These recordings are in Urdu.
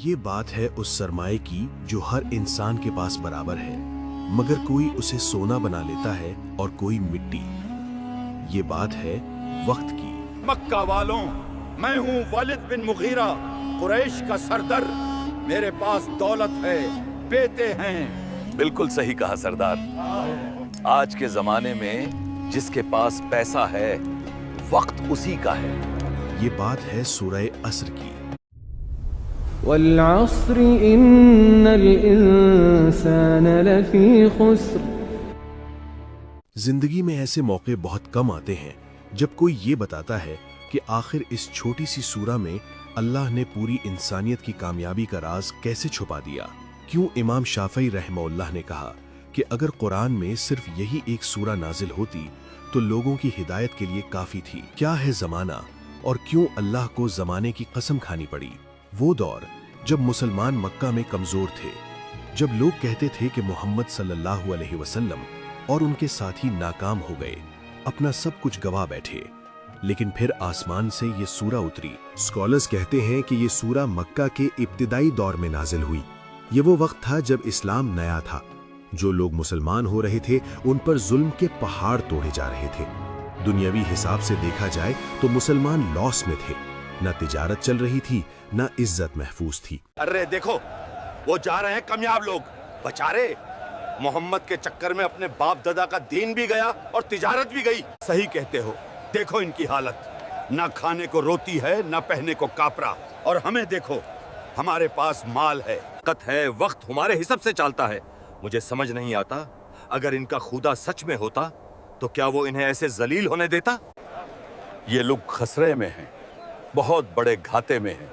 یہ بات ہے اس سرمائے کی جو ہر انسان کے پاس برابر ہے، مگر کوئی اسے سونا بنا لیتا ہے اور کوئی مٹی۔ یہ بات ہے وقت کی۔ مکہ والوں، میں ہوں والد بن مغیرہ، قریش کا سردر۔ میرے پاس دولت ہے، بیٹے ہیں۔ بالکل صحیح کہا سردار۔ آج کے زمانے میں جس کے پاس پیسہ ہے وقت اسی کا ہے۔ یہ بات ہے سورہ عصر کی۔ والعصر ان الانسان لفی خسر۔ زندگی میں ایسے موقع بہت کم آتے ہیں جب کوئی یہ بتاتا ہے کہ آخر اس چھوٹی سی سورہ میں اللہ نے پوری انسانیت کی کامیابی کا راز کیسے چھپا دیا۔ کیوں امام شافعی رحمہ اللہ نے کہا کہ اگر قرآن میں صرف یہی ایک سورہ نازل ہوتی تو لوگوں کی ہدایت کے لیے کافی تھی۔ کیا ہے زمانہ اور کیوں اللہ کو زمانے کی قسم کھانی پڑی؟ وہ دور جب مسلمان مکہ میں کمزور تھے، جب لوگ کہتے تھے کہ محمد صلی اللہ علیہ وسلم اور ان کے ساتھی ناکام ہو گئے، اپنا سب کچھ گوا بیٹھے، لیکن پھر آسمان سے یہ سورہ اتری۔ اسکالرز کہتے ہیں کہ یہ سورہ مکہ کے ابتدائی دور میں نازل ہوئی۔ یہ وہ وقت تھا جب اسلام نیا تھا، جو لوگ مسلمان ہو رہے تھے ان پر ظلم کے پہاڑ توڑے جا رہے تھے۔ دنیاوی حساب سے دیکھا جائے تو مسلمان لاس میں تھے، نہ تجارت چل رہی تھی، نہ عزت محفوظ تھی۔ ارے دیکھو، وہ جا رہے ہیں کامیاب لوگ، بچارے محمد کے چکر میں اپنے باپ دادا کا دین بھی گیا اور تجارت بھی گئی۔ صحیح کہتے ہو، دیکھو ان کی حالت، نہ کھانے کو روتی ہے نہ پہنے کو کاپرا، اور ہمیں دیکھو، ہمارے پاس مال ہے، طاقت ہے، وقت ہمارے حساب سے چلتا ہے۔ مجھے سمجھ نہیں آتا، اگر ان کا خدا سچ میں ہوتا تو کیا وہ انہیں ایسے ذلیل ہونے دیتا؟ یہ لوگ خسرے میں ہیں، بہت بڑے گھاٹے میں ہیں،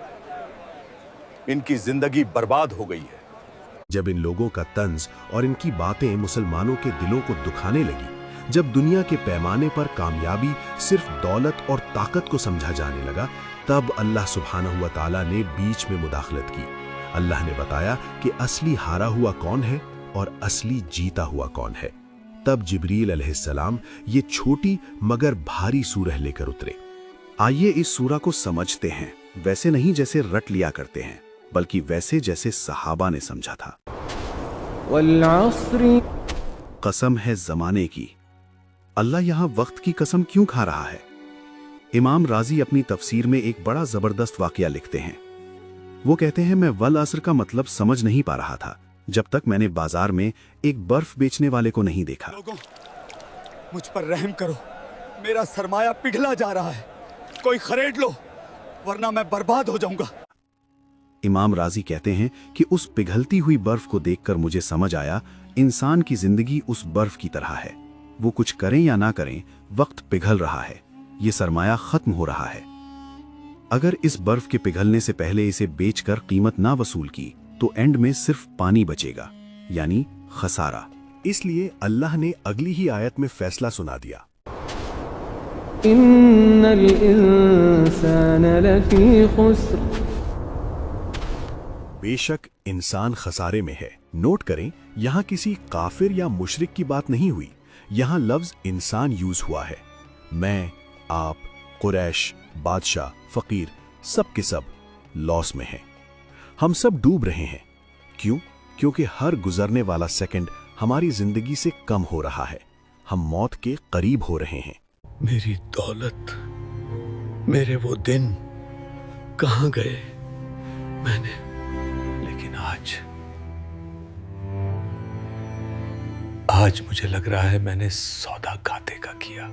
ان کی زندگی برباد ہو گئی ہے۔ جب ان لوگوں کا طنز اور ان کی باتیں مسلمانوں کے دلوں کو دکھانے لگی، جب دنیا کے پیمانے پر کامیابی صرف دولت اور طاقت کو سمجھا جانے لگا، تب اللہ سبحانہ و تعالیٰ نے بیچ میں مداخلت کی۔ اللہ نے بتایا کہ اصلی ہارا ہوا کون ہے اور اصلی جیتا ہوا کون ہے۔ تب جبریل علیہ السلام یہ چھوٹی مگر بھاری سورہ لے کر اترے۔ آئیے اس سورہ کو سمجھتے ہیں، ویسے نہیں جیسے رٹ لیا کرتے ہیں، بلکہ ویسے جیسے صحابہ نے سمجھا تھا۔ والعصر، قسم ہے زمانے کی۔ اللہ یہاں وقت کی قسم کیوں کھا رہا ہے؟ امام رازی اپنی تفسیر میں ایک بڑا زبردست واقعہ لکھتے ہیں۔ وہ کہتے ہیں، میں والعصر کا مطلب سمجھ نہیں پا رہا تھا جب تک میں نے بازار میں ایک برف بیچنے والے کو نہیں دیکھا۔ لوگوں، مجھ پر رحم کرو، میرا سرمایہ پگھلا جا رہا ہے، کوئی خرید لو ورنہ میں برباد ہو جاؤں گا۔ امام رازی کہتے ہیں کہ اس پگھلتی ہوئی برف کو دیکھ کر مجھے سمجھ آیا، انسان کی زندگی اس برف کی طرح ہے، وہ کچھ کریں یا نہ کریں، وقت پگھل رہا ہے، یہ سرمایہ ختم ہو رہا ہے۔ اگر اس برف کے پگھلنے سے پہلے اسے بیچ کر قیمت نہ وصول کی تو اینڈ میں صرف پانی بچے گا، یعنی خسارہ۔ اس لیے اللہ نے اگلی ہی آیت میں فیصلہ سنا دیا، ان الانسان لفی خسر۔ بے شک انسان خسارے میں ہے۔ نوٹ کریں، یہاں کسی کافر یا مشرک کی بات نہیں ہوئی، یہاں لفظ انسان یوز ہوا ہے۔ میں، آپ، قریش، بادشاہ، فقیر، سب کے سب لاس میں ہیں۔ ہم سب ڈوب رہے ہیں۔ کیوں؟ کیونکہ ہر گزرنے والا سیکنڈ ہماری زندگی سے کم ہو رہا ہے، ہم موت کے قریب ہو رہے ہیں۔ میری دولت، میرے وہ دن کہاں گئے؟ میں نے، لیکن آج مجھے لگ رہا ہے میں نے سودا گھاٹے کا کیا۔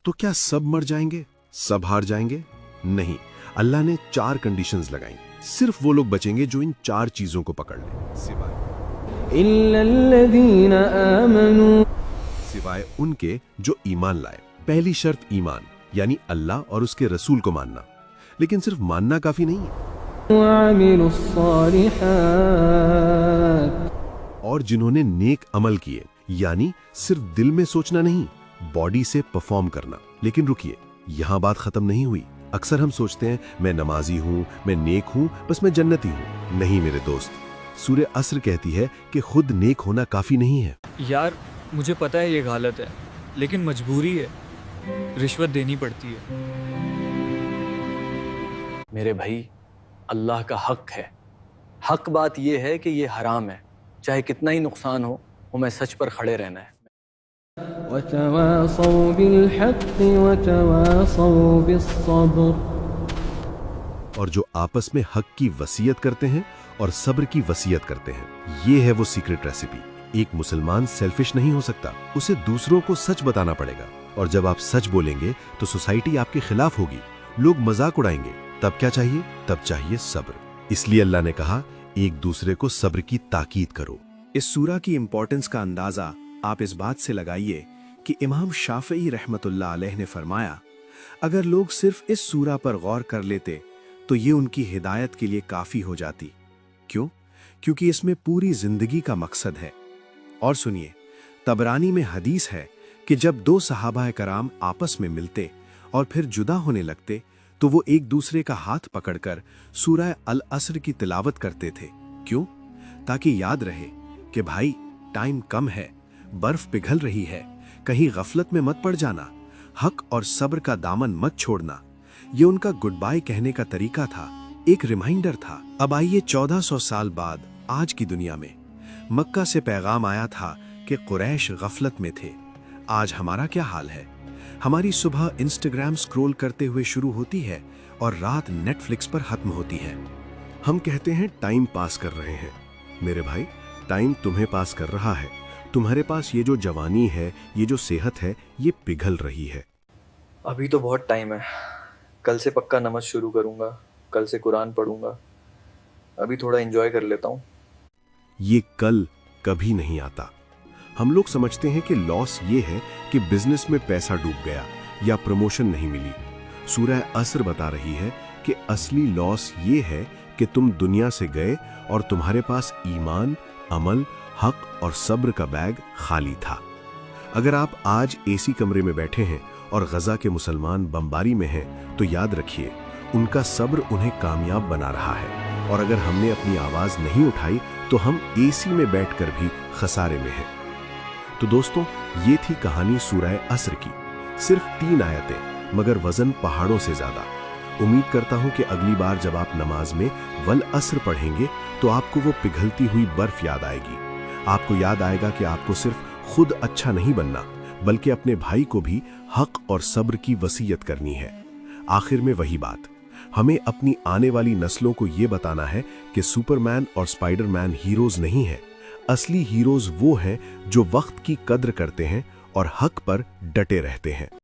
تو کیا سب مر جائیں گے؟ سب ہار جائیں گے؟ نہیں، اللہ نے 4 کنڈیشنز لگائیں، صرف وہ لوگ بچیں گے جو ان 4 چیزوں کو پکڑ لیں، الا الذین آمنوا، سوائے ان کے جو ایمان لائے۔ پہلی شرط ایمان، یعنی اللہ اور اس کے رسول کو ماننا، لیکن صرف ماننا کافی نہیں ہے، وعملوا الصالحات، اور جنہوں نے نیک عمل کیے، یعنی صرف دل میں سوچنا نہیں، باڈی سے پرفارم کرنا۔ لیکن رکیے، یہاں بات ختم نہیں ہوئی۔ اکثر ہم سوچتے ہیں میں نمازی ہوں، میں نیک ہوں، بس میں جنتی ہوں۔ نہیں میرے دوست، سورہ عصر کہتی ہے کہ خود نیک ہونا کافی نہیں ہے۔ یار مجھے پتا ہے یہ غلط ہے، لیکن مجبوری ہے، رشوت دینی پڑتی ہے۔ میرے بھائی، اللہ کا حق ہے حق بات یہ ہے کہ یہ حرام ہے، چاہے کتنا ہی نقصان ہو، ہمیں سچ پر کھڑے رہنا ہے۔ وتواصوا بالحق وتواصوا بالصبر۔ اور جو آپس میں حق کی وصیت کرتے ہیں اور صبر کی وصیت کرتے ہیں، یہ ہے وہ سیکرٹ ریسیپی۔ ایک مسلمان سیلفش نہیں ہو سکتا، اسے دوسروں کو سچ بتانا پڑے گا، اور جب آپ سچ بولیں گے تو سوسائٹی آپ کے خلاف ہوگی، لوگ مذاق اڑائیں گے، تب کیا چاہیے؟ تب چاہیے صبر۔ اس لیے اللہ نے کہا ایک دوسرے کو صبر کی تاکید کرو۔ اس سورہ کی امپورٹنس کا اندازہ آپ اس بات سے لگائیے کہ امام شافعی رحمت اللہ علیہ نے فرمایا اگر لوگ صرف اس سورہ پر غور کر لیتے تو یہ ان کی ہدایت کے لیے کافی ہو جاتی۔ کیوں؟ کیونکہ اس میں پوری زندگی کا مقصد ہے۔ اور سنیے، طبرانی میں حدیث ہے کہ جب دو صحابہ کرام آپس میں ملتے اور پھر جدا ہونے لگتے تو وہ ایک دوسرے کا ہاتھ پکڑ کر سورہ العصر کی تلاوت کرتے تھے۔ کیوں؟ تاکہ یاد رہے کہ بھائی ٹائم کم ہے، برف پگھل رہی ہے، کہیں غفلت میں مت پڑ جانا، حق اور صبر کا دامن مت چھوڑنا۔ یہ ان کا گڈ بائی کہنے کا طریقہ تھا، ایک ریمائنڈر تھا۔ اب آئیے 1400 سال بعد آج کی دنیا میں مکہ سے پیغام آیا تھا کہ قریش غفلت میں تھے۔ آج ہمارا کیا حال ہے؟ ہماری صبح انسٹاگرام سکرول کرتے ہوئے شروع ہوتی ہے اور رات نیٹ فلکس پر ختم ہوتی ہے۔ ہم کہتے ہیں ٹائم پاس کر رہے ہیں۔ میرے بھائی، ٹائم تمہیں پاس کر رہا ہے۔ تمہارے پاس یہ جو جوانی ہے، یہ جو صحت ہے، یہ پگھل رہی ہے۔ ابھی تو بہت ٹائم ہے، کل سے پکا نماز شروع کروں گا، کل سے قرآن پڑھوں گا، ابھی تھوڑا انجوائے کر لیتا ہوں۔ یہ کل کبھی نہیں آتا۔ ہم لوگ سمجھتے ہیں کہ لاس یہ ہے کہ بزنس میں پیسہ ڈوب گیا یا پروموشن نہیں ملی۔ سورہ عصر بتا رہی ہے کہ اصلی لاس یہ ہے کہ تم دنیا سے گئے اور تمہارے پاس ایمان، عمل، حق اور صبر کا بیگ خالی تھا۔ اگر آپ آج اے سی کمرے میں بیٹھے ہیں اور غزہ کے مسلمان بمباری میں ہیں تو یاد رکھیے ان کا صبر انہیں کامیاب بنا رہا ہے، اور اگر ہم نے اپنی آواز نہیں اٹھائی تو ہم اے سی میں بیٹھ کر بھی خسارے میں ہیں۔ تو دوستوں، یہ تھی کہانی سورہ عصر کی، صرف 3 آیتیں مگر وزن پہاڑوں سے زیادہ۔ امید کرتا ہوں کہ اگلی بار جب آپ نماز میں والعصر پڑھیں گے تو آپ کو وہ پگھلتی ہوئی برف یاد آئے گی۔ آپ کو یاد آئے گا کہ آپ کو صرف خود اچھا نہیں بننا بلکہ اپنے بھائی کو بھی حق اور صبر کی وصیت کرنی ہے۔ آخر میں وہی بات، ہمیں اپنی آنے والی نسلوں کو یہ بتانا ہے کہ سپر مین اور سپائڈر مین ہیروز نہیں ہیں۔ اصلی ہیروز وہ ہیں جو وقت کی قدر کرتے ہیں اور حق پر ڈٹے رہتے ہیں۔